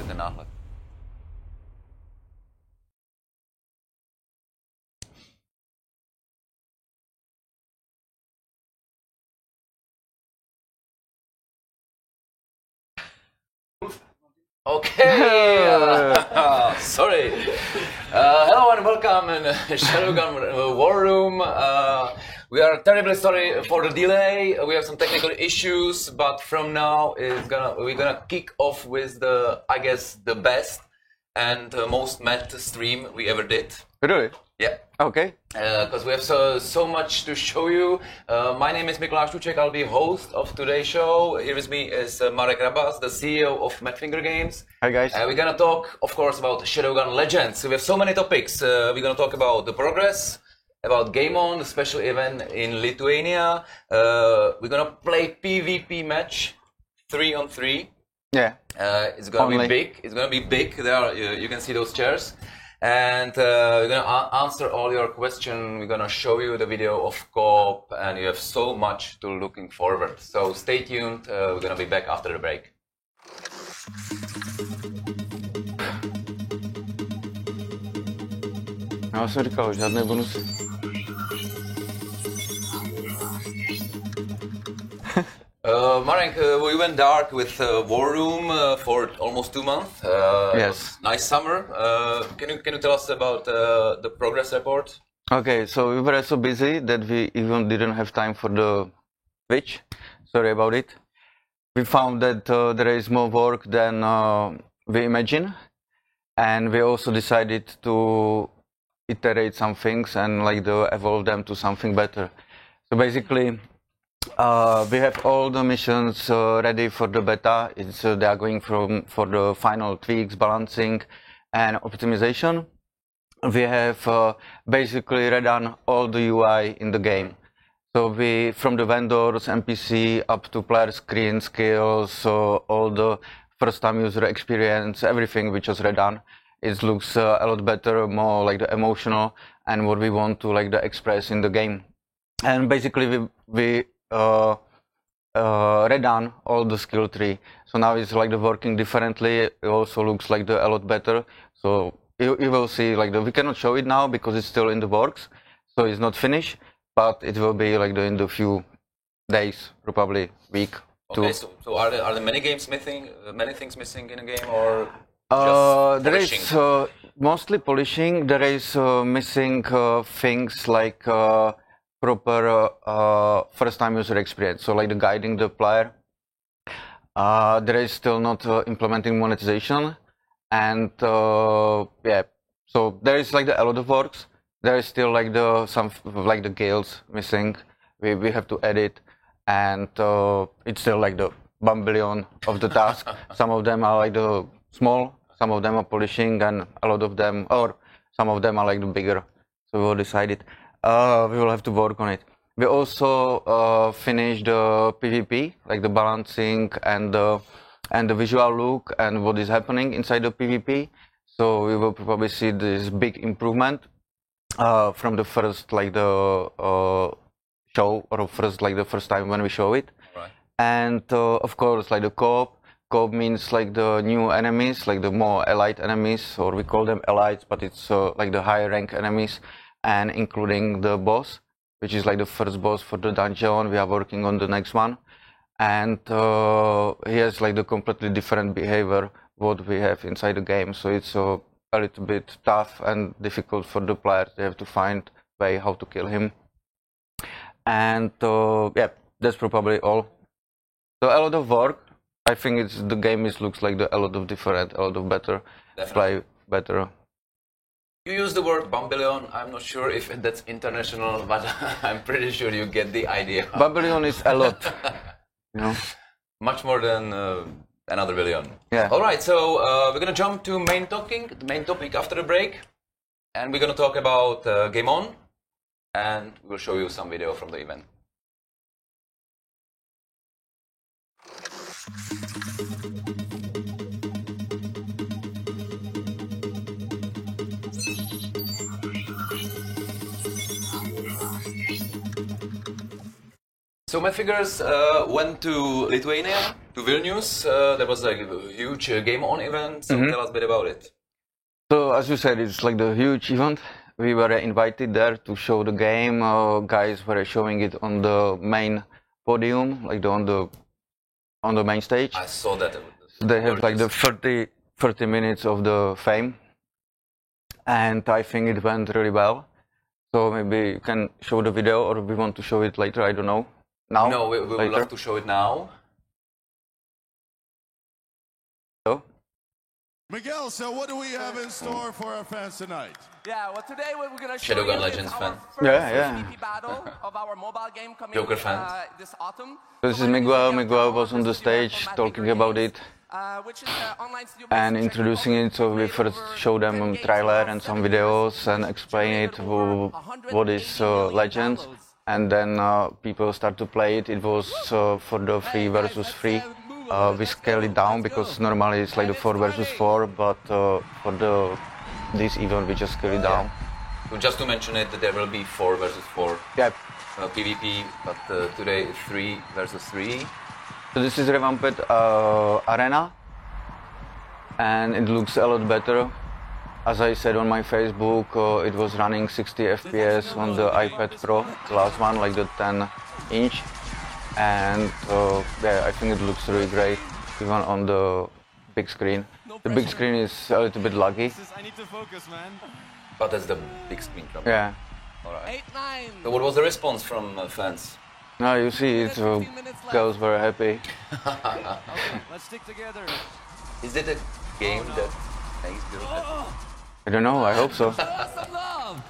zpomalit ten náhled. Okay, sorry. Hello and welcome in Shadowgun War Room. We are terribly sorry for the delay. We have some technical issues, but from now we're gonna kick off with I guess the best and most mad stream we ever did. Really? Yeah. Okay. Because we have so much to show you. My name is Mikuláš Tuček. I'll be host of today's show. Here with me is Marek Rabas, the CEO of Madfinger Games. Hi guys. We're gonna talk, of course, about Shadowgun Legends. We have so many topics. We're gonna talk about the progress, about Game On, the special event in Lithuania. We're gonna play PvP match, 3-on-3. Yeah. It's gonna be big. It's gonna be big. There, you can see those chairs. And we're gonna answer all your questions. We're gonna show you the video of co-op, and you have so much to looking forward. So stay tuned. We're gonna be back after the break. Já jsem říkal, žádné bonusy. Marek, we went dark with War Room for almost 2 months. Yes. Nice summer. Can you tell us about the progress report? Okay, so we were so busy that we even didn't have time for the Twitch. Sorry about it. We found that there is more work than we imagine, and we also decided to iterate some things and evolve them to something better. So basically, we have all the missions ready for the beta. They are going for the final tweaks, balancing, and optimization. We have basically redone all the UI in the game. So from the vendors, NPC, up to player screen, skills, all the first-time user experience, everything which was redone. It looks a lot better, more like the emotional and what we want to express in the game. And basically we redone all the skill tree. So now it's working differently. It also looks a lot better. So you will see we cannot show it now because it's still in the works. So it's not finished, but it will be in the few days, probably week. Okay, so are there many things missing in a game, or there is mostly polishing. There is missing things like proper first-time user experience, so the guiding the player. There is still not implementing monetization, and yeah, so there is a lot of works. There is still the guilds missing. We have to edit, and it's still the bambillion of the task. Some of them are the small, some of them are polishing, and a lot of them, or some of them are the bigger. So we will decide it. We will have to work on it. We also finished the PvP, the balancing and the visual look and what is happening inside the PvP. So we will probably see this big improvement from the first show, or the first time when we show it. Right. And of course the co-op. Co-op means the new enemies, the more elite enemies, or we call them elites, but it's the higher rank enemies, and including the boss, which is the first boss for the dungeon. We are working on the next one, and he has the completely different behavior what we have inside the game. So it's a little bit tough and difficult for the players. They have to find a way how to kill him, and yeah, that's probably all. So a lot of work. I think the game looks a lot of different, a lot of better, play better. You use the word bambillion. I'm not sure if that's international, but I'm pretty sure you get the idea. Bambillion is a lot, you know. Much more than another billion. Yeah. All right, so we're gonna jump to the main topic after the break, and we're gonna talk about Game On, and we'll show you some video from the event. So Madfingers went to Lithuania to Vilnius. There was like a huge Game On event. So tell us a bit about it. So as you said, it's like the huge event. We were invited there to show the game. Guys were showing it on the main podium, like on the main stage. I saw that. So they have like the 30 minutes of the fame, and I think it went really well. So maybe you can show the video, or we want to show it later. I don't know. Now? No, we would love to show it now. So? Miguel, so what do we have in store for our fans tonight? Yeah, well today we're going to show Shadowgun you Legends fan. PvP battle of our mobile game coming Joker fan. This autumn. This is Miguel. Miguel was on the stage talking about it Which is online studio and introducing it. So we first show them a trailer and some videos and explain it what is Legends. And then people start to play it. It was for the 3 versus 3. We scale it down because normally it's like the 4 versus 4, but for this event we just scale it down. So just to mention it, that there will be 4 versus 4 Yeah. PvP, but today 3 versus 3. So this is revamped arena, and it looks a lot better. As I said on my Facebook, it was running 60 FPS on the iPad Pro, the last one, like the 10-inch. And yeah, I think it looks really great, even on the big screen. The big screen is a little bit laggy. I need to focus, man. But that's the big screen problem. Yeah. Alright. 8-9. So what was the response from fans? Now you see it, girls were happy. Let's stick together. Is it a game that makes girls happy? I don't know, I hope so. Some love.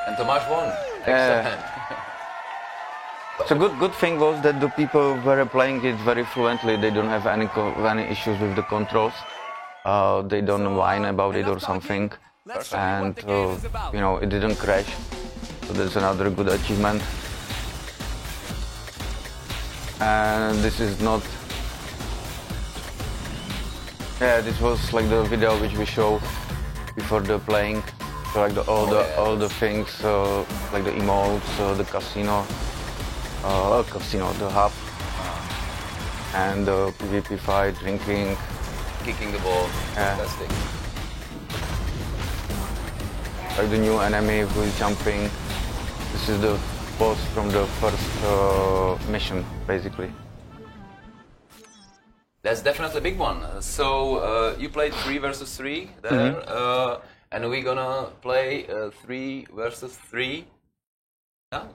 And Tomasz won. Yeah. So good thing was that the people were playing it very fluently. They don't have any issues with the controls. They don't whine about it or something, and you know, it didn't crash. So that's another good achievement. And this is not. Yeah, this was like the video which we show before the playing. So like all the things, like the emotes, the casino. The hub, and the PvP fight, drinking, Kicking the ball. Yeah. Fantastic. like the new enemy who is jumping. This is the boss from the first mission, basically. That's definitely a big one. So you played 3 versus 3 there, and we're gonna play 3 versus 3 now.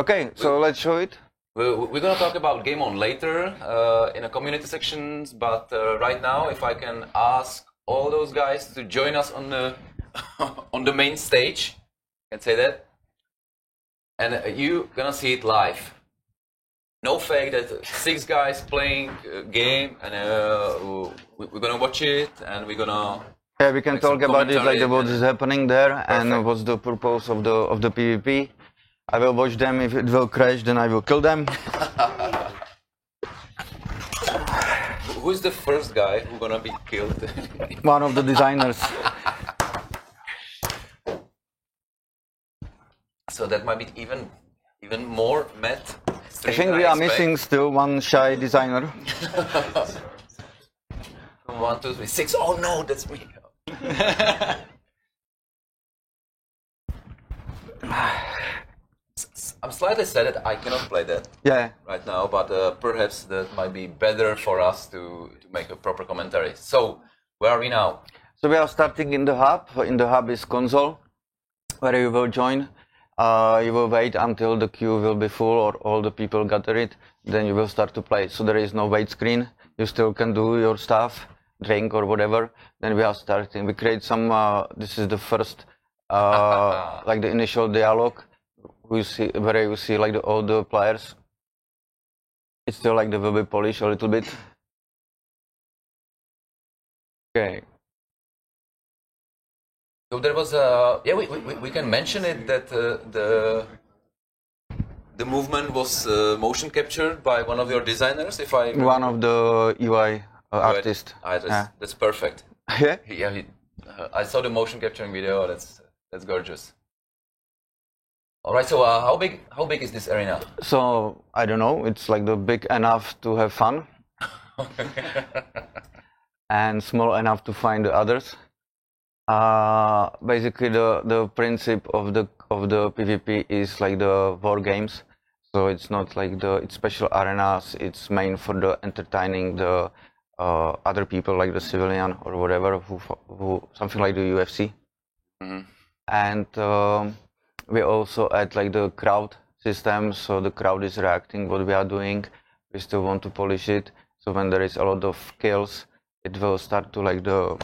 Okay, so let's show it. We're gonna talk about Game On later in the community sections, but right now, if I can ask all those guys to join us on the on the main stage, can say that, and you gonna see it live. No fake. That 6 guys playing a game, and we're gonna watch it, and we're gonna. Yeah, we can Like some talk about it, like commentary what is happening there, and Perfect. what's the purpose of the PvP. I will watch them. If it will crash, then I will kill them. Who's the first guy who's gonna be killed? One of the designers. So that might be even more mad. I think we are missing still one shy designer. 1, 2, 3, 6. Oh no, that's me. I'm slightly sad that I cannot play that Yeah. right now, but perhaps that might be better for us to make a proper commentary. So, where are we now? So we are starting in the hub. In the hub is console, where you will join. You will wait until the queue will be full or all the people gather it. Then you will start to play. So there is no wait screen. You still can do your stuff, drink or whatever. Then we are starting. We create some. This is the first, like the initial dialogue. Where you see like all the players. It's still like they will be polished a little bit. Okay. So there was yeah, we can mention it that the movement was motion captured by one of your designers, if I remember. One of the UI artists. Yeah. That's perfect. Yeah. Yeah, I saw the motion capturing video. That's gorgeous. All right, so how big is this arena? So I don't know. It's like the big enough to have fun. and small enough to find the others. Basically, the principle of the PvP is like the war games. So it's not like it's special arenas. It's main for the entertaining the other people, like the civilian or whatever, who something like the UFC. Mm-hmm. And we also add like the crowd system. So the crowd is reacting what we are doing. We still want to polish it. So when there is a lot of kills, it will start to like the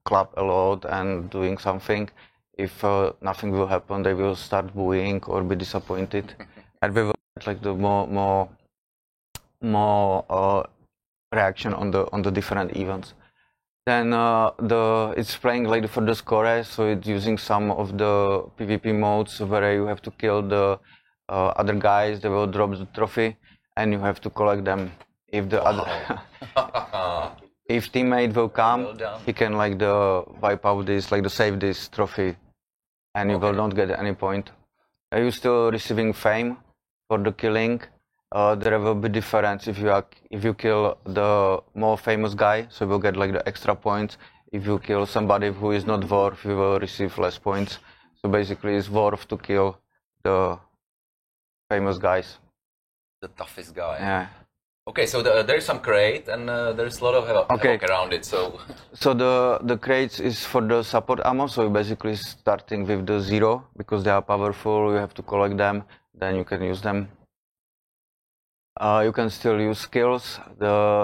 clap a lot and doing something. If nothing will happen, they will start booing or be disappointed, and we will get like the more reaction on the different events. Then it's playing like for the score, so it's using some of the PvP modes where you have to kill the other guys. They will drop the trophy, and you have to collect them. If the other if teammate will come, he can like wipe out this, like save this trophy, and you will not get any point. Are you still receiving fame for the killing? There will be difference if you kill the more famous guy, so you will get like the extra points. If you kill somebody who is not worth, you will receive less points. So basically, it's worth to kill the famous guys. The toughest guy. Yeah. Okay, so there is some crate, and there's a lot of havoc around it. So the crates is for the support ammo. So you're basically starting with the 0 because they are powerful. You have to collect them, then you can use them. You can still use skills.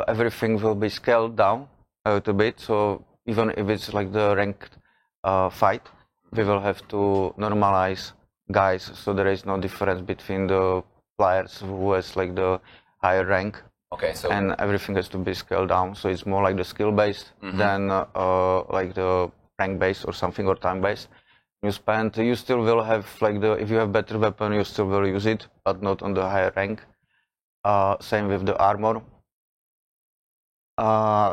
Everything will be scaled down a little bit. So even if it's like the ranked fight, we will have to normalize guys. So there is no difference between the players who has like the higher rank. Okay, so and everything has to be scaled down. So it's more like the skill based than like the rank based or something, or time based. You still will have like if you have better weapon, you still will use it, but not on the higher rank. Same with the armor.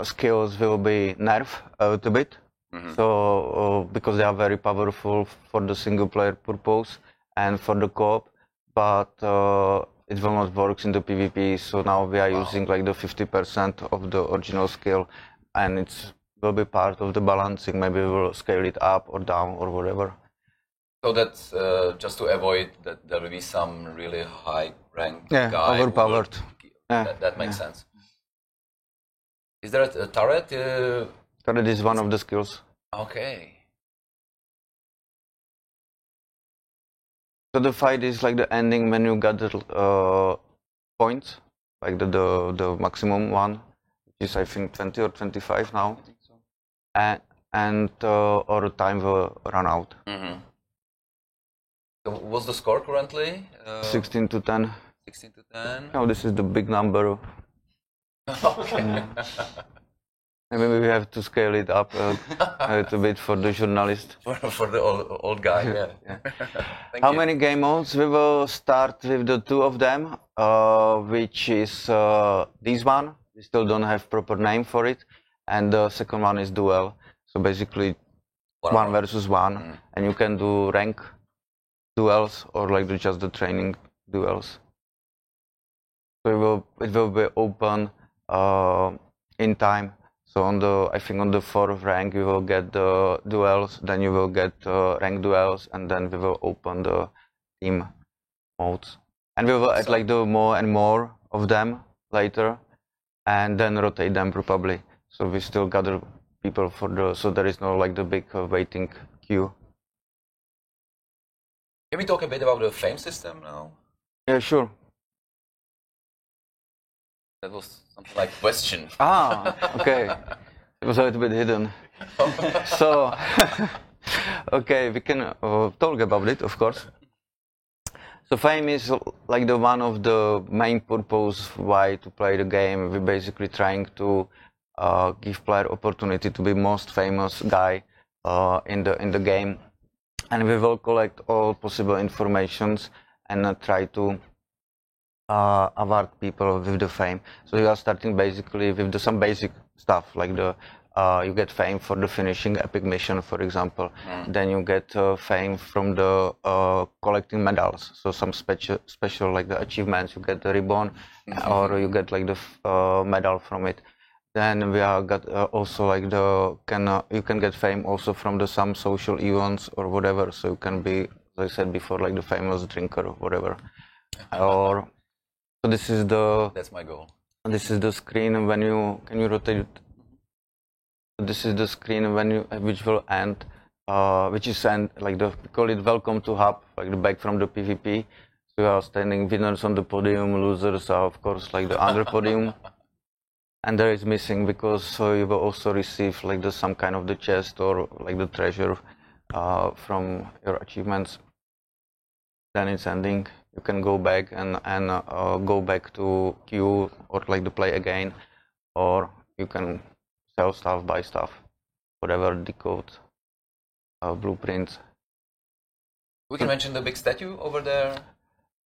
Skills will be nerfed a little bit. So because they are very powerful for the single player purpose and for the co-op, but it will not work in the PvP. So now we are using like the 50% of the original skill, and it will be part of the balancing. Maybe we will scale it up or down or whatever. So that's just to avoid that there will be some really high rank guy overpowered. That makes sense. Is there a turret? Turret is one of the skills. Okay. So the fight is like the ending when you gather points, like the maximum one, which is I think 20 or 25 now, I think so. And or time will run out. So what's the score currently? 16 to 10. 16 to 10. Oh, this is the big number. Okay. Maybe we have to scale it up a little bit for the journalist. For the old guy, yeah. How many game modes? We will start with the 2 of them, which is this one. We still don't have proper name for it. And the second one is duel. So basically 1 versus 1. And you can do rank duels or like just the training duels. So it will be open in time. So I think on the 4th rank you will get the duels, then you will get rank duels, and then we will open the team modes. And we will add like the more and more of them later, and then rotate them probably. So we still gather people so there is no like the big waiting queue. Can we talk a bit about the fame system now? Yeah, sure. That was something like question. Okay. It was a little bit hidden. So, okay, we can talk about it, of course. So fame is like the one of the main purpose why to play the game. We're basically trying to give player opportunity to be most famous guy in the game, and we will collect all possible informations and try to award people with the fame. So you are starting basically with some basic stuff like you get fame for the finishing epic mission, for example. Then you get fame from the collecting medals. So some special like the achievements, you get the ribbon or you get like the medal from it. Then we are got also like you can get fame also from some social events or whatever. So you can be, as I said before, like the famous drinker or whatever. Or so this is that's my goal. This is the screen when can you rotate it? This is the screen which will end, which is like we call it welcome to hub, like the back from the PvP. So you are standing winners on the podium, losers are of course like the under podium. And there is missing because you will also receive like some kind of the chest or like the treasure from your achievements. Then it's ending. You can go back and go back to queue or like to play again, or you can sell stuff, buy stuff, whatever, decode, blueprints. We can mention the big statue over there.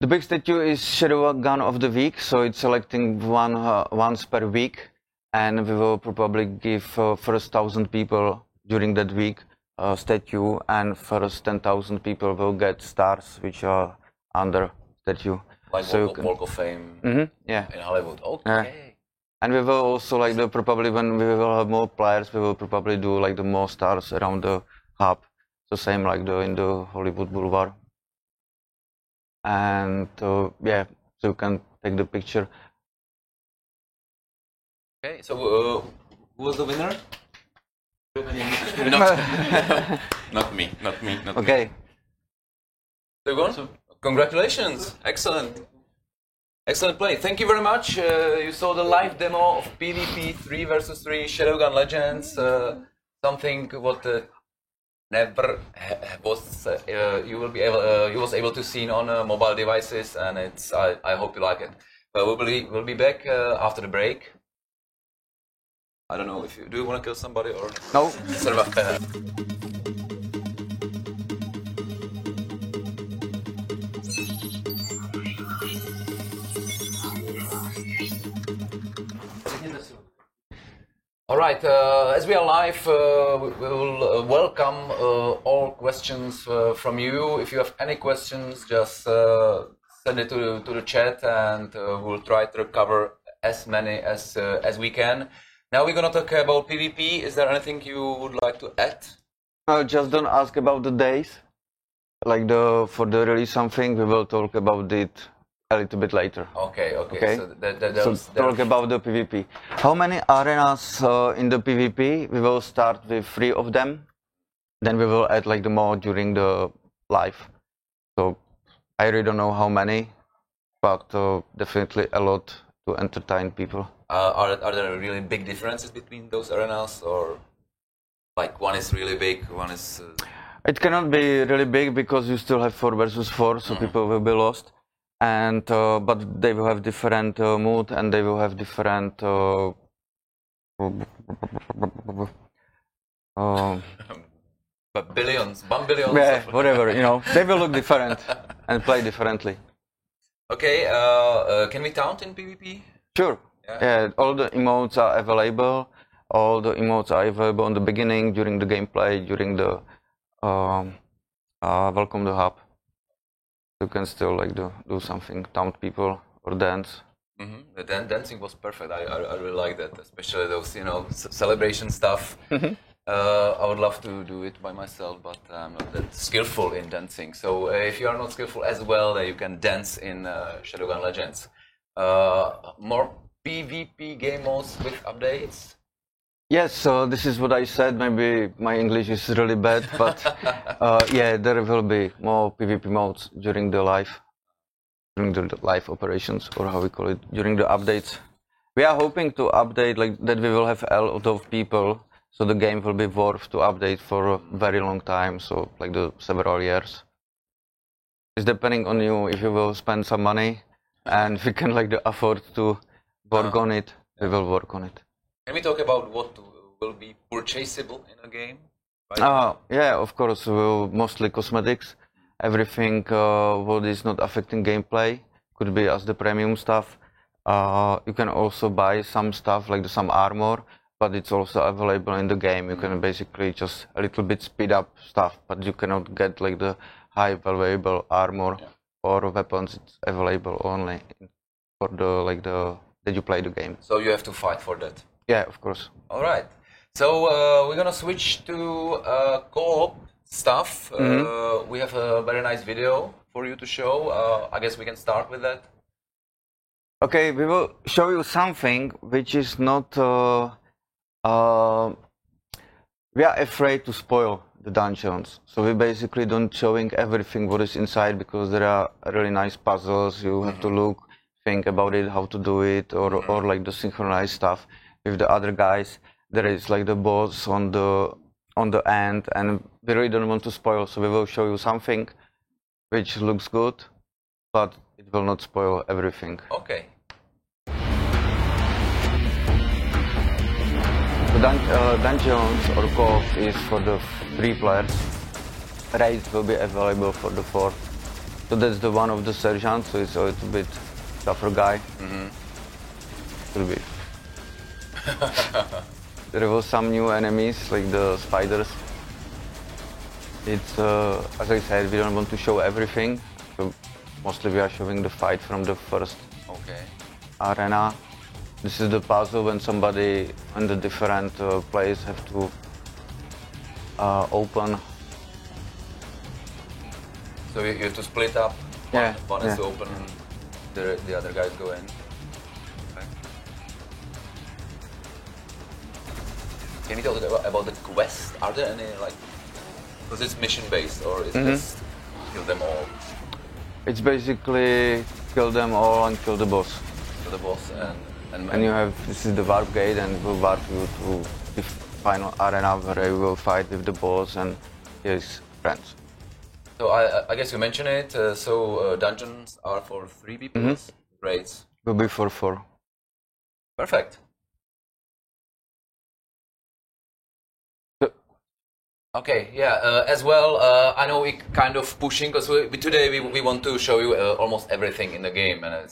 The big statue is Shadowgun of the Week, so it's selecting once per week, and we will probably give first 1,000 people during that week a statue, and first 10,000 people will get stars, which are under statue. Like so Walk of Fame yeah. in Hollywood. Okay. And we will also like probably when we will have more players, we will probably do like the more stars around the hub. So same like in the Hollywood Boulevard. And yeah, so you can take the picture. Okay, so who was the winner? Not me. Okay. So go on. Congratulations! Excellent play. Thank you very much. You saw the live demo of PvP 3 vs 3 Shadowgun Legends. Something what never was you was able to see on mobile devices, and I hope you like it. But we'll be back after the break. I don't know if do you want to kill somebody or no? All right, as we are live, we will welcome all questions from you. If you have any questions, just send it to the chat, and we'll try to cover as many as we can. Now we're gonna talk about PvP. Is there anything you would like to add? Just don't ask about the days. Like for the release something, we will talk about it a little bit later. Okay. So talk about the PvP. How many arenas in the PvP? We will start with 3 of them. Then we will add like the more during the live. So I really don't know how many, but definitely a lot to entertain people. Are there really big differences between those arenas, or like one is really big, one is? It cannot be really big because you still have 4 versus 4, so people will be lost. And but they will have different mood, and they will have different but billions, billions. Yeah, whatever, they will look different and play differently. Okay, can we taunt in PvP? Sure. Yeah, all the emotes are available. All the emotes are available in the beginning, during the gameplay, during the welcome to hub. You can still like do something, taunt people or dance. The dancing was perfect. I really like that, especially those celebration stuff. I would love to do it by myself, but I'm not that skillful in dancing. So if you are not skillful as well, you can dance in Shadowgun Legends. More PvP game modes with updates. Yes, so this is what I said. Maybe my English is really bad, but yeah, there will be more PvP modes during the live operations, or how we call it, during the updates. We are hoping to update like that. We will have a lot of people, so the game will be worth to update for a very long time. So like the several years. It's depending on you if you will spend some money, and if you can like afford to work on it, we will work on it. Can we talk about what will be purchasable in a game? Yeah, of course, mostly cosmetics. Everything what is not affecting gameplay could be as the premium stuff. You can also buy some stuff like some armor, but it's also available in the game. You can basically just a little bit speed up stuff, but you cannot get like the high valuable armor or weapons. It's available only for that you play the game. So you have to fight for that. Yeah, of course. All right. So we're gonna switch to co-op stuff. We have a very nice video for you to show. I guess we can start with that. Okay, we will show you something which is not. We are afraid to spoil the dungeons, so we basically don't showing everything what is inside because there are really nice puzzles. You have to look, think about it, how to do it, or like the synchronized stuff with the other guys. There is like the boss on the end, and we really don't want to spoil, so we will show you something which looks good, but it will not spoil everything. Okay. The dungeons or co-op is for the 3 players. Raids will be available for the 4. So that's the one of the sergeants, so it's a little bit tougher guy. Will be. There was some new enemies like the spiders. It's as I said, we don't want to show everything, so mostly we are showing the fight from the first arena. This is the puzzle when somebody in the different players have to open. So you have to split up. Yeah, One is to open, the other guys go in. Okay. Can you talk about the quest? Are there any like? Because it's mission based, or is it just kill them all? It's basically kill them all and kill the boss. Kill the boss and you have, this is the warp gate, and it will warp you to the final arena where you will fight with the boss and his friends. So I guess you mentioned it. Dungeons are for 3 people. Raids will be for 4. Perfect. Okay, yeah. As well, I know we kind of pushing because today we want to show you almost everything in the game, and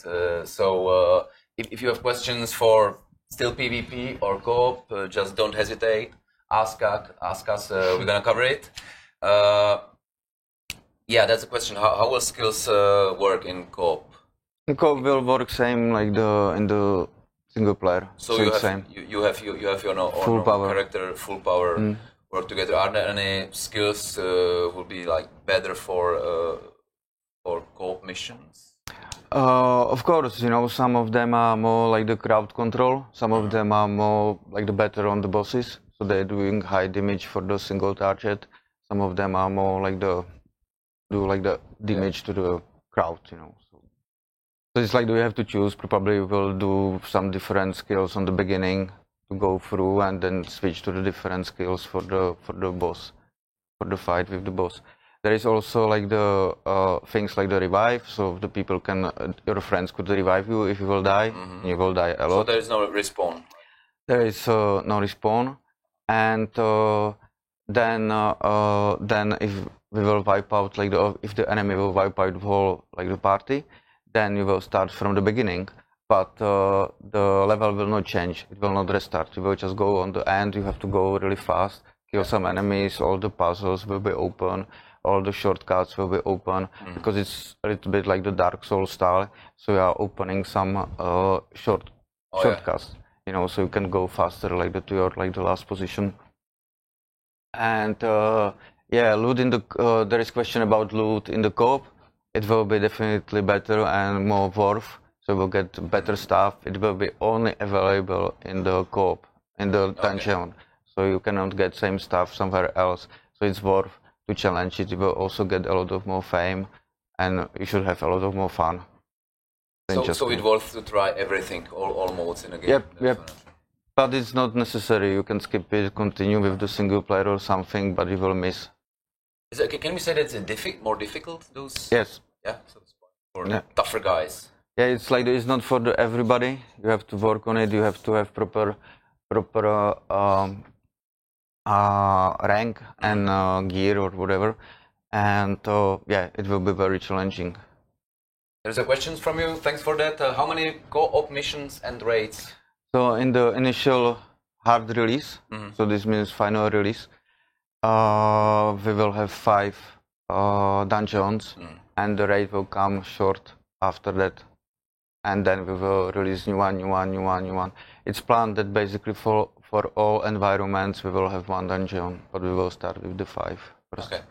if you have questions for still PvP or co-op, just don't hesitate. Ask us. We're gonna cover it. Yeah, that's a question. How will skills work in co-op? In co-op will work same like in the single player. So you have your full power character, full power. Work together. Are there any skills will be like better for co-op missions? Of course, you know, some of them are more like the crowd control. Some of them are more like the better on the bosses, so they're doing high damage for the single target. Some of them are more like the damage to the crowd, you know. So it's like, do you have to choose? Probably we'll do some different skills on the beginning to go through, and then switch to the different skills for the boss, for the fight with the boss. There is also like the things like the revive, so the people can, your friends could revive you if you will die. You will die a lot. So there is no respawn. There is no respawn, and then if we will wipe out if the enemy will wipe out the whole the party, then you will start from the beginning. But the level will not change. It will not restart. You will just go on the end. You have to go really fast, kill some enemies. All the puzzles will be open. All the shortcuts will be open because it's a little bit like the Dark Souls style. So you are opening some shortcuts, you know, so you can go faster to your the last position. And loot in the there is question about loot in the co-op. It will be definitely better and more worth. So we'll get better stuff. It will be only available in the co-op, in the dungeon. So you cannot get same stuff somewhere else. So it's worth to challenge it. You will also get a lot of more fame, and you should have a lot of more fun. So it's worth to try everything, all modes in a game. Yep. But it's not necessary. You can skip it, continue with the single player or something, but you will miss. Can we say that it's more difficult? Those? Yes. Yeah. So it's for tougher guys. Yeah, it's like it's not for everybody. You have to work on it. You have to have proper rank and gear or whatever, and it will be very challenging. There's a question from you. Thanks for that. How many co-op missions and raids? So in the initial hard release, so this means final release, we will have 5 dungeons, and the raid will come short after that. and then we will release new one. It's planned that basically for all environments we will have one dungeon, but we will start with the 5 first. Okay.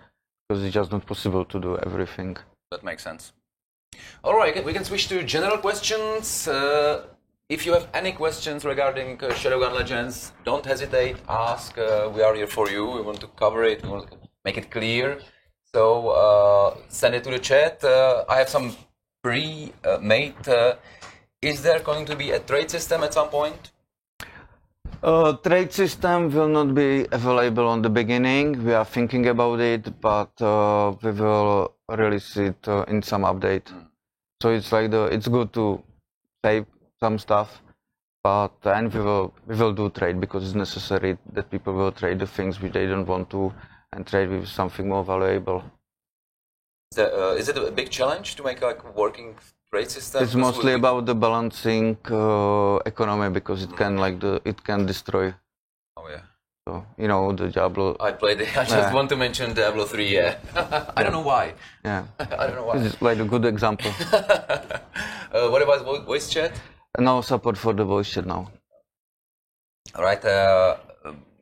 Because it's just not possible to do everything. That makes sense. All right, we can switch to general questions. If you have any questions regarding Shadowgun Legends, don't hesitate, ask. We are here for you. We want to cover it. We want to make it clear. So send it to the chat. I have some pre-made. Is there going to be a trade system at some point? Trade system will not be available on the beginning. We are thinking about it, but we will release it in some update. So it's like it's good to save some stuff, but then we will do trade because it's necessary that people will trade the things which they don't want to and trade with something more valuable. Is it a big challenge to make like a working trade system? It's mostly about the balancing economy because it can it can destroy. Oh yeah. So you know the Diablo. I played it. I just want to mention Diablo 3. Yeah. I don't know why. Yeah. I don't know why. It's like a good example. What about voice chat? No support for the voice chat now. All right.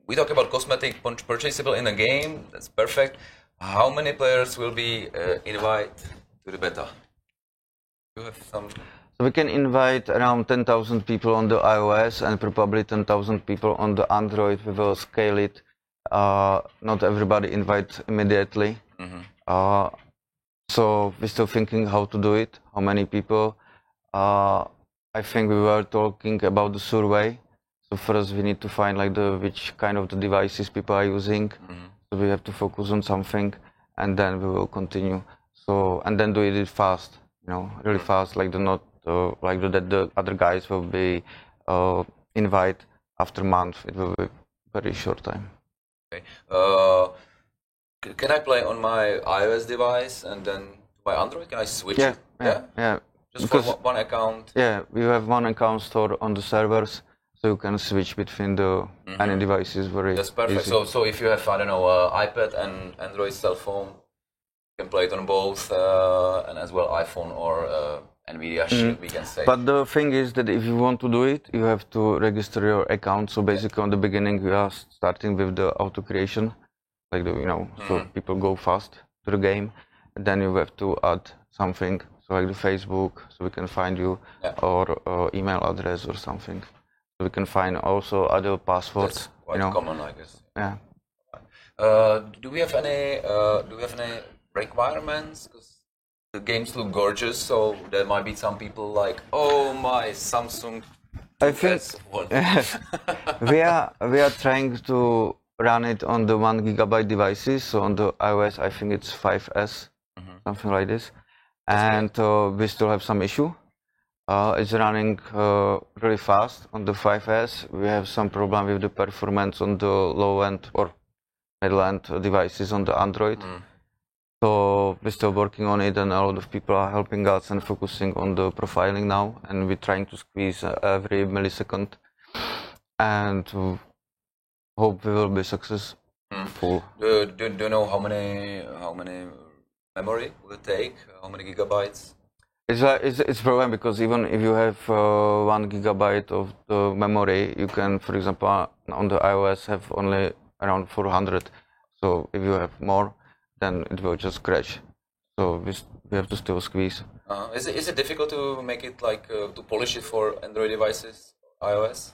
We talk about cosmetic purchasable in a game. That's perfect. How many players will be invited to the beta? You have some. So we can invite around 10,000 people on the iOS and probably 10,000 people on the Android. We will scale it. Not everybody invite immediately. So we're still thinking how to do it. How many people? I think we were talking about the survey. So first we need to find like which kind of the devices people are using. So we have to focus on something, and then we will continue. So and then do it fast, you know, really fast. Like the other guys will be invite after month. It will be very short time. Okay. Can I play on my iOS device and then my Android? Can I switch? Yeah. Just because for one account. Yeah, we have one account stored on the servers. So you can switch between the any devices very That's perfect. Easy. So if you have, I don't know, iPad and Android cell phone, you can play it on both, and as well iPhone or NVIDIA Shield, we can say. But the thing is that if you want to do it, you have to register your account. So basically, on the beginning, we are starting with the auto creation, like so people go fast to the game. And then you have to add something, so like the Facebook, so we can find you, or email address or something. We can find also other passwords. That's quite common, I guess. Yeah. Do we have any requirements? Because the games look gorgeous, so there might be some people like, oh my Samsung. I think we are trying to run it on the 1 GB devices. So on the iOS, I think it's 5S, something like this, and we still have some issue. It's running really fast on the 5S. We have some problem with the performance on the low-end or middle-end devices on the Android. So we're still working on it, and a lot of people are helping us and focusing on the profiling now. And we're trying to squeeze every millisecond, and hope we will be successful. Do you know how many memory will it take? How many gigabytes? It's a problem because even if you have 1 GB of the memory, you can, for example, on the iOS have only around 400. So if you have more, then it will just crash. So we have to still squeeze. Is it difficult to make it like to polish it for Android devices, iOS?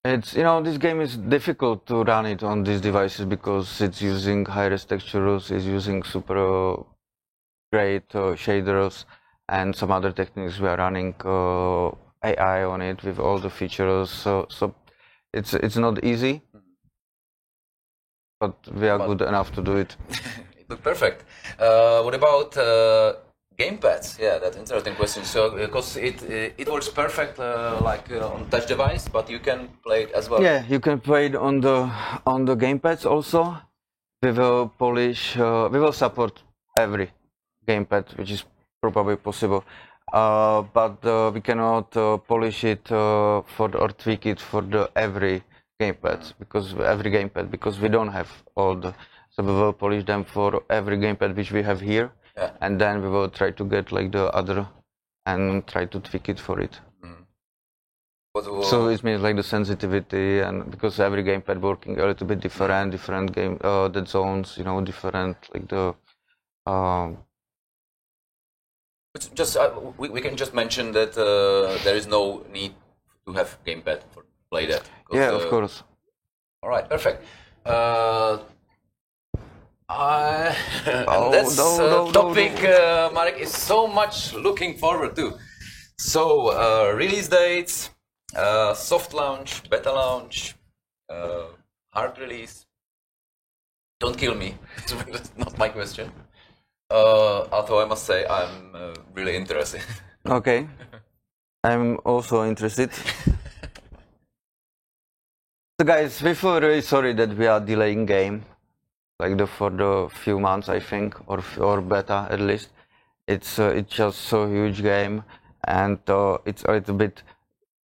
It's this game is difficult to run it on these devices because it's using high-res textures, it's using super great shaders. And some other techniques. We are running AI on it with all the features, so it's not easy, but we are good enough to do it. It looked perfect. What about gamepads? Yeah, that's interesting question. So because it works perfect like on touch device, but you can play it as well. Yeah, you can play it on the gamepads also. We will polish. We will support every gamepad, which is probably possible, but we cannot polish it or tweak it for every gamepad because we don't have all the. So we will polish them for every gamepad which we have here, and then we will try to get like the other and try to tweak it for it. What- So it means like the sensitivity, and because every gamepad working a little bit different game the zones, you know, different like the It's just we can just mention that there is no need to have gamepad for play that. 'Cause, yeah, of course. All right, perfect. Oh, that's no, topic Marek is so much looking forward to. So release dates, soft launch, beta launch, hard release. Don't kill me. That's not my question. Although I must say I'm really interested. Okay, I'm also interested. So guys, we feel really sorry that we are delaying game, like for the few months I think, or beta at least. It's just so huge game, and it's a little bit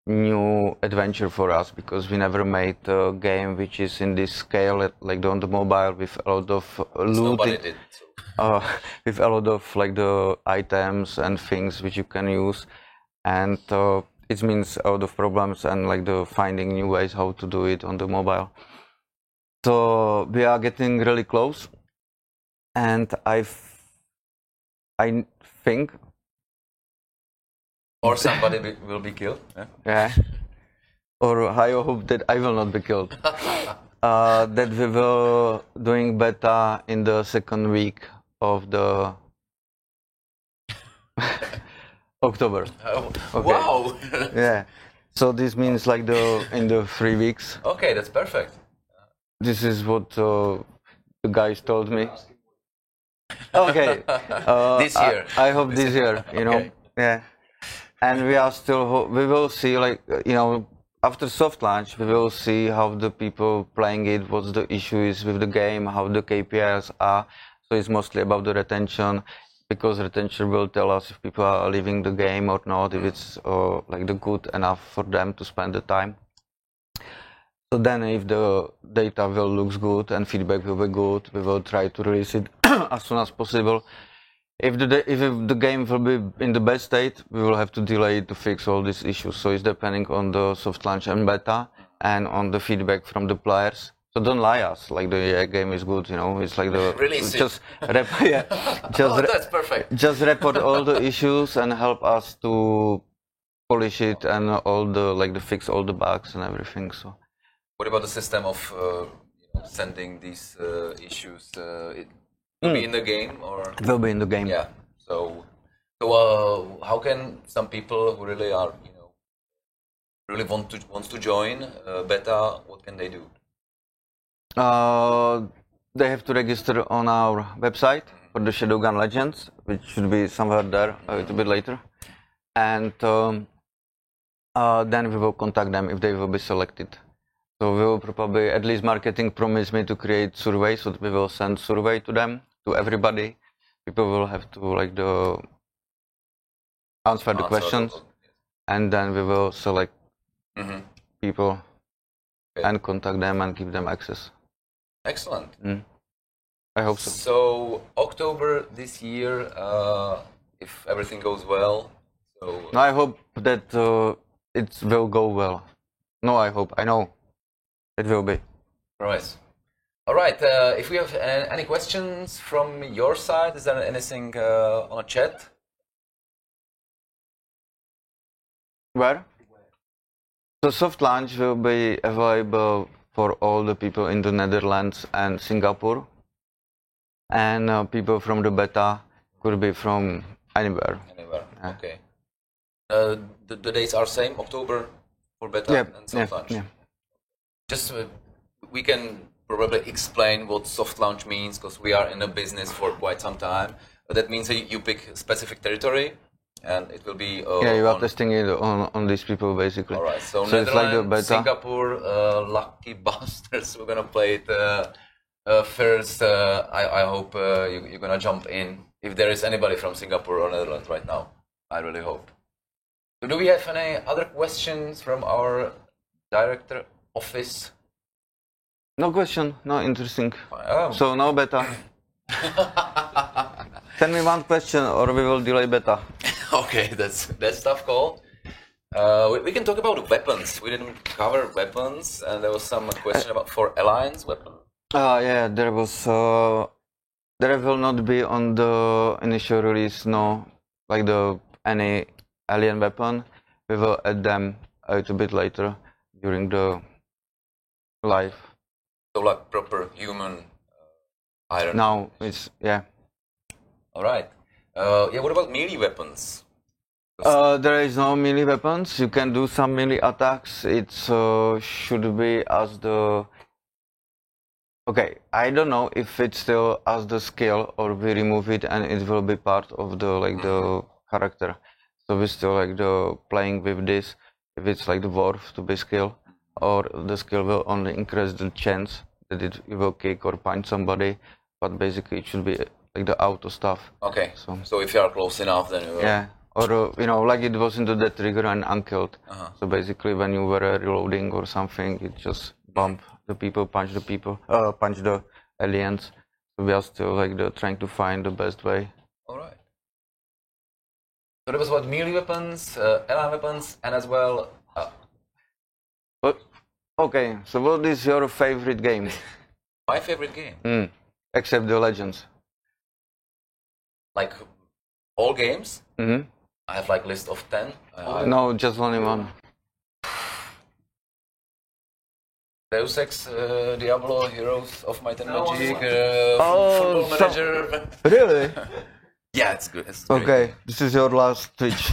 new adventure for us because we never made a game which is in this scale, like on the mobile with a lot of Nobody looting. did. So. With a lot of like the items and things which you can use, and it means a lot of problems and like the finding new ways how to do it on the mobile. So we are getting really close, and I think Or somebody will be killed. yeah, or I hope that I will not be killed. That we will doing beta in the second week of the October. Okay. Wow. Yeah. So this means like in the 3 weeks. Okay, that's perfect. This is what the guys told me. Okay. This year. I hope this year. You know. Okay. Yeah. And we are still. We will see like you know. After soft launch, we will see how the people playing it, what the issue is with the game, how the KPIs are. So it's mostly about the retention, because retention will tell us if people are leaving the game or not, if it's like the good enough for them to spend the time. So then if the data will looks good and feedback will be good, we will try to release it as soon as possible. If the game will be in the best state, we will have to delay it to fix all these issues. So it's depending on the soft launch and beta and on the feedback from the players. So don't lie us, like the game is good, you know. It's like the Release it. just That's perfect. just report all the issues and help us to polish it and all the like the fix all the bugs and everything. So What about the system of sending these issues? It will be in the game, or it will be in the game. yeah. So how can some people who really are really wants to join beta? What can they do? They have to register on our website for the Shadowgun Legends, which should be somewhere there a little bit later, and then we will contact them if they will be selected. So we will probably, at least marketing promised me to create survey, so we will send survey to them, to everybody. People will have to like answer the questions, and then we will select people and contact them and give them access. Excellent. I hope so. So October this year, if everything goes well. So I hope that it will go well. No, I hope. I know it will be. right. All right. If we have any questions from your side, is there anything on a chat? Where? The soft launch will be available for all the people in the Netherlands and Singapore, and people from the beta could be from anywhere. Anywhere. Yeah. Okay. The dates are same, October for beta and soft launch. Yeah. Just we can probably explain what soft launch means, because we are in the business for quite some time. That means you pick a specific territory, and it will be. You are testing it on these people basically. All right. So it's like the beta. Singapore, lucky bastards. We're gonna play it first. I hope you're gonna jump in. If there is anybody from Singapore or Netherlands right now, I really hope. Do we have any other questions from our director office? No question. No interesting. Oh. So no beta. Send me one question, or we will delay beta. Okay, that's tough call. We can talk about weapons. We didn't cover weapons, and there was some question about for Alliance weapon. Yeah, there was. There will not be on the initial release, no, like any alien weapon. We will add them a little bit later during the life. So like proper human iron. Now it's yeah. All right. Yeah. What about melee weapons? There is no melee weapons. You can do some melee attacks. It should be as the. Okay, I don't know if it's still as the skill or we remove it and it will be part of the the character. So we still the playing with this. If it's like the dwarf to be skill, or the skill will only increase the chance that it will kick or punch somebody, but basically it should be like the auto stuff. Okay. So if you are close enough, then you will. Yeah. Or like it was into the trigger and unkilled. So basically, when you were reloading or something, it just bump the people, punch the aliens. So we are still trying to find the best way. All right. So that was about melee weapons, alien weapons, and as well. Okay. So what is your favorite game? My favorite game. Except the Legends. Like all games. Mm-hmm. I have list of 10. No, just only one. Deus Ex, Diablo, Heroes of Might and Magic, Football Manager. Really? Yeah, it's good. It's okay, this is your last Twitch.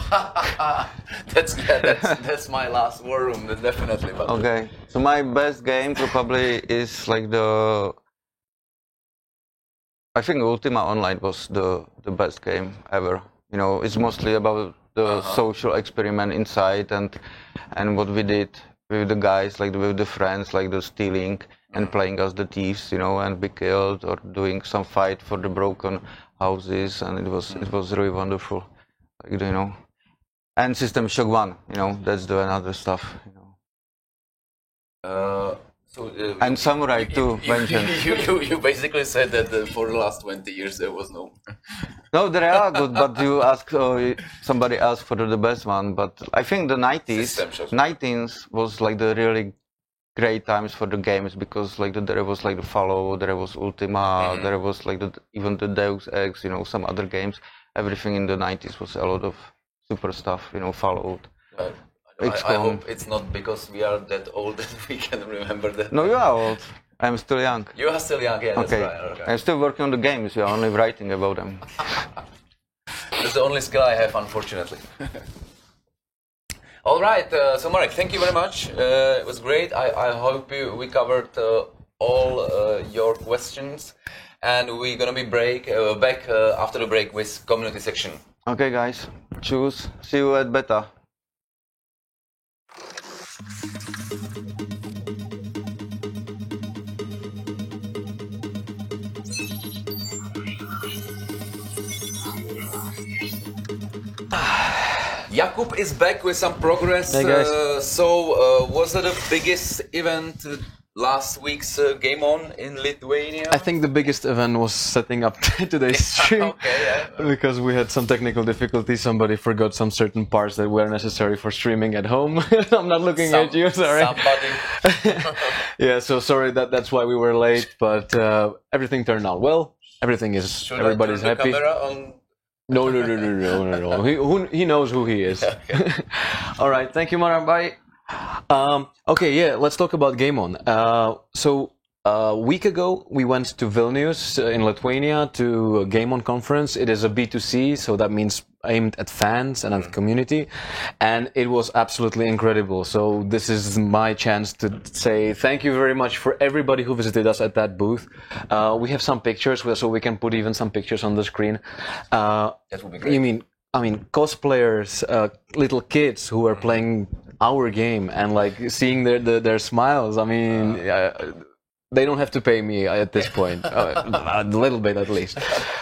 that's my last war room, definitely. But okay, so my best game probably is I think Ultima Online was the best game ever. It's mostly about the social experiment inside and what we did with the guys, with the friends, the stealing and playing as the thieves, and be killed or doing some fight for the broken houses, and it was really wonderful, And System Shock 1, that's the another stuff, and Samurai too. You basically said that for the last 20 years there was no. No, they are good, but you somebody asked for the best one. But I think the 19s was the really great times for the games because there was the Follow, there was Ultima, there was even the Deus Ex, some other games. Everything in the 90s was a lot of super stuff, Fallout. Right. I hope it's not because we are that old that we can remember that. No, you are old. I'm still young. You are still young, yeah, that's okay. Right. Okay. I'm still working on the games, you are only writing about them. That's the only skill I have, unfortunately. All right, so Marek, thank you very much. It was great. I hope we covered all your questions. And we're going to be back after the break with community section. Okay, guys. Choose. See you at beta. Jakub is back with some progress. Hey guys. Was it the biggest event last week's Game On in Lithuania? I think the biggest event was setting up today's stream. Okay, yeah. Because we had some technical difficulties. Somebody forgot some certain parts that were necessary for streaming at home. I'm not looking at you, sorry. Somebody. Yeah, so sorry that's why we were late, but everything turned out well. Everything is, Should everybody's I turn happy. the camera on? No. He knows who he is. Okay. All right, thank you, Mara. Bye. Okay, yeah, let's talk about Game On. So a week ago, we went to Vilnius in Lithuania to a Game On conference. It is a B2C, so that means aimed at fans and at the community. And it was absolutely incredible. So this is my chance to say thank you very much for everybody who visited us at that booth. We have some pictures, so we can put even some pictures on the screen. That would be great. I mean, cosplayers, little kids who are playing our game and seeing their smiles. I mean, they don't have to pay me at this point, a little bit at least.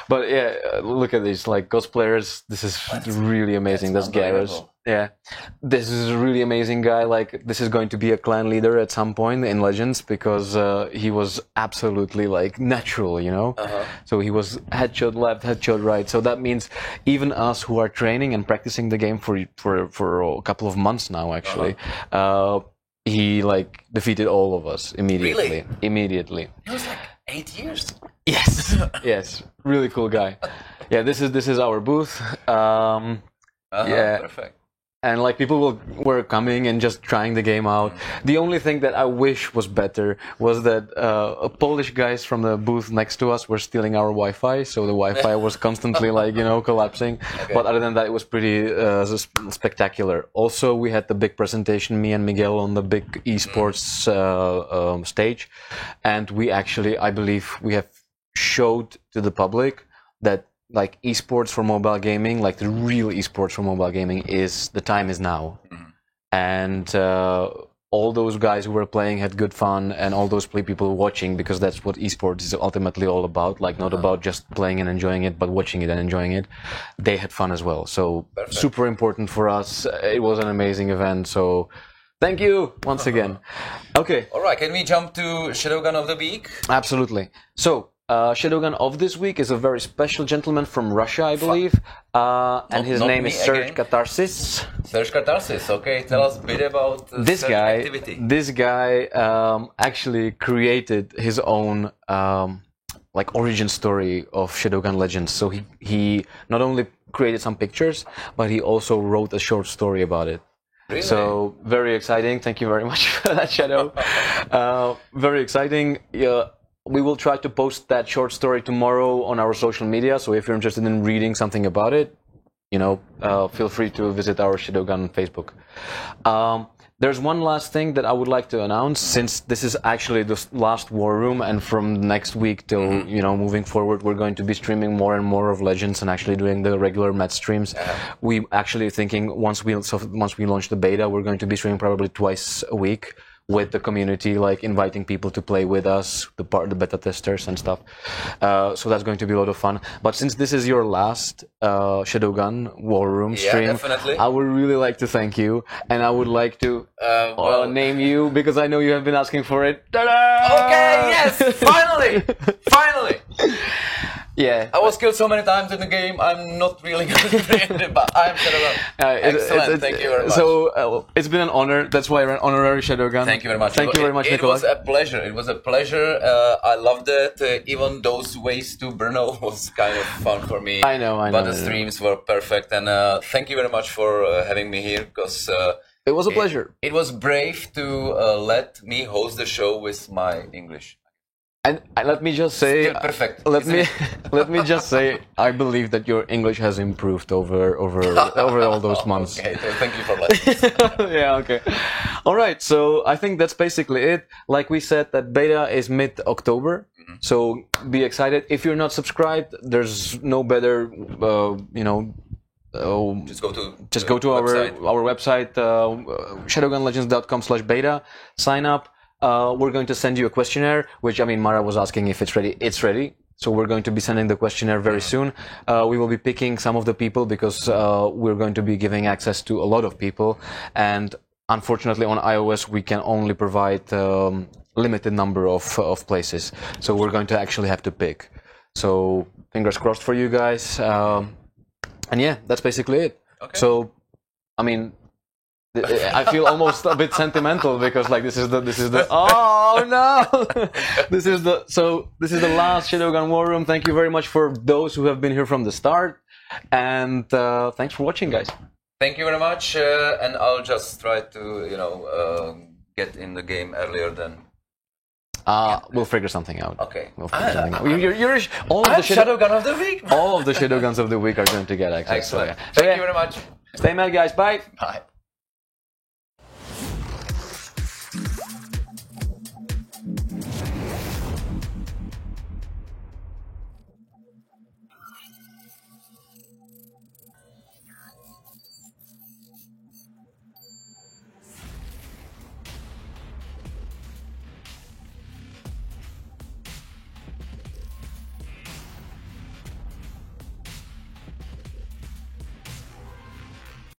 But yeah, look at this, like cosplayers. This is really amazing. That's Garrus. Yeah, this is a really amazing guy. Like, this is going to be a clan leader at some point in Legends because he was absolutely like natural, you know. So he was headshot left, headshot right. So that means even us who are training and practicing the game for a couple of months now, actually, he like defeated all of us immediately. Really? Immediately. It was like 8 years. Yes. Yes. Really cool guy. Yeah. This is our booth. Yeah. Perfect. And like people were coming and just trying the game out. The only thing that I wish was better was that Polish guys from the booth next to us were stealing our Wi-Fi, so the Wi-Fi was constantly like, you know, collapsing. Okay. But other than that, it was pretty spectacular. Also, we had the big presentation, me and Miguel, on the big esports stage, and we actually, I believe, we have showed to the public that like esports for mobile gaming, like the real esports for mobile gaming, is the time is now. And all those guys who were playing had good fun, and all those people watching, because that's what esports is ultimately all about, like not about just playing and enjoying it, but watching it and enjoying it. They had fun as well. So super important for us. It was an amazing event. So thank you once again. Okay. All right. Can we jump to Shadowgun of the Week? Absolutely. So Shadowgun of this week is a very special gentleman from Russia, I believe, and his name is Serge Catharsis. Serge Catharsis, okay. Tell us a bit about this guy. Activity. This guy actually created his own like origin story of Shadowgun Legends. So he not only created some pictures, but he also wrote a short story about it. Really? So very exciting. Thank you very much for that, Shadow. Very exciting. We will try to post that short story tomorrow on our social media. So if you're interested in reading something about it, you know, feel free to visit our Shadowgun Facebook. There's one last thing that I would like to announce, since this is actually the last War Room, and from next week till, you know, moving forward, we're going to be streaming more and more of Legends and actually doing the regular match streams. We actually thinking once we launch the beta, we're going to be streaming probably twice a week, with the community, like inviting people to play with us, the beta testers and stuff. So that's going to be a lot of fun. But since this is your last Shadowgun War Room stream, definitely. I would really like to thank you, and I would like to name you, because I know you have been asking for it. Ta-da! Okay, yes, finally, finally. Yeah, I was killed so many times in the game. I'm not really good at it, but I'm Shadowgun. Excellent. Thank you very much. So it's been an honor. That's why you're an honorary Shadowgun. Thank you very much. Thank you very much, It Nikolai. was a pleasure. It was a pleasure. I loved it. Even those ways to Brno was kind of fun for me. I know. But the streams were perfect. And thank you very much for having me here, because it was a pleasure. It was brave to let me host the show with my English. And let me just say, Still perfect. Let me just say, I believe that your English has improved over all those months. Okay, so thank you for letting me. Yeah, okay. All right, so I think that's basically it. Like we said, that beta is mid-October, so be excited. If you're not subscribed, there's no better, you know. Just go to our website, shadowgunlegends.com/beta. Sign up. We're going to send you a questionnaire, which, I mean, Mara was asking if it's ready. It's ready. So we're going to be sending the questionnaire very soon. We will be picking some of the people, because we're going to be giving access to a lot of people. And unfortunately on iOS, we can only provide limited number of places. So we're going to actually have to pick. So fingers crossed for you guys. And yeah, that's basically it. Okay. So, I mean, I feel almost a bit sentimental, because like this is the oh no this is the last Shadowgun War Room. Thank you very much for those who have been here from the start, and thanks for watching, guys. Thank you very much, and I'll just try to get in the game earlier than. We'll figure something out. Okay. We'll figure something out. You're all of the Shadowgun of the Week. All of the Shadowguns of the week are going to get access. Excellent. So, Thank you very much. Stay mad, guys. Bye. Bye.